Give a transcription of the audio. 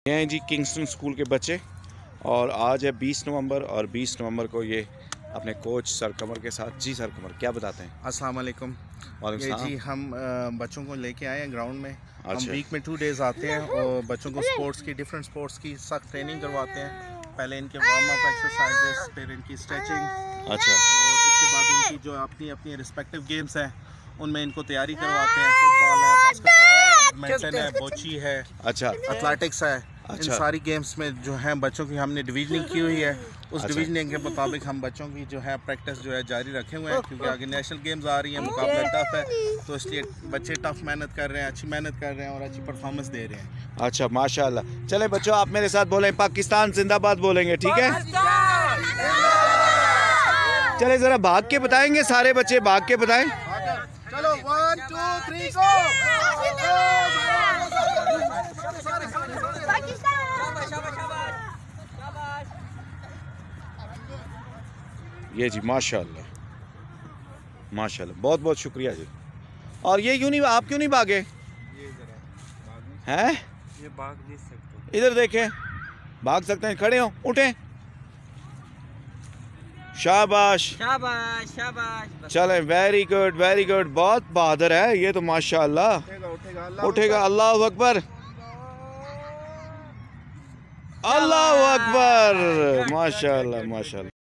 ये हैं जी Kingston school के बच्चे और आज है 20 नवंबर और 20 नवंबर को ये अपने कोच सर कमर के साथ। जी सर कमर क्या बताते हैं? अस्सलाम वालेकुम। ये जी हम बच्चों को लेके आए हैं ग्राउंड में। अच्छा। हम वीक में 2 डेज़ आते हैं और बच्चों को स्पोर्ट्स की डिफरेंट स्पोर्ट्स की सख्त ट्रेनिंग करवाते हैं। पहले इनके वार्म अप एक्सरसाइजेस, फिर इनकी स्ट्रेचिंग। अच्छा। और उसके बाद इनकी जो अपनी अपनी रिस्पेक्टिव गेम्स हैं उनमें इनको तैयारी करवाते हैं। फुटबॉल है, बास्केटबॉल, बैडमिंटन है, बोची है, अच्छा, एथलेटिक्स है। अच्छा। इन सारी गेम्स में जो है बच्चों की हमने डिवीजनिंग की हुई है। उस अच्छा। डिवीजनिंग के मुताबिक हम बच्चों की जो है प्रैक्टिस जो है जारी रखे हुए हैं, क्योंकि आगे नेशनल गेम्स आ रही हैं, मुकाबला टफ है, तो इसलिए बच्चे टफ मेहनत कर रहे हैं, अच्छी मेहनत कर रहे हैं और अच्छी परफॉर्मेंस दे रहे हैं। अच्छा माशाल्लाह। चले बच्चों आप मेरे साथ बोलें पाकिस्तान जिंदाबाद बोलेंगे, ठीक है? चले जरा भाग के बताएंगे, सारे बच्चे भाग के बताएं। चलो 1 2 3 गो। ये जी माशाल्लाह माशाल्लाह, बहुत बहुत शुक्रिया जी। और ये क्यों नहीं, आप क्यों नहीं भागे हैं? ये भाग नहीं सकते, इधर देखें, भाग सकते हैं, खड़े हो, उठें। शाबाश शाबाश शाबाश। चलें, वेरी गुड, बहुत बहादुर है ये तो माशाल्लाह। उठेगा, अल्लाह अकबर, अल्लाह अकबर, माशाल्लाह माशाल्लाह।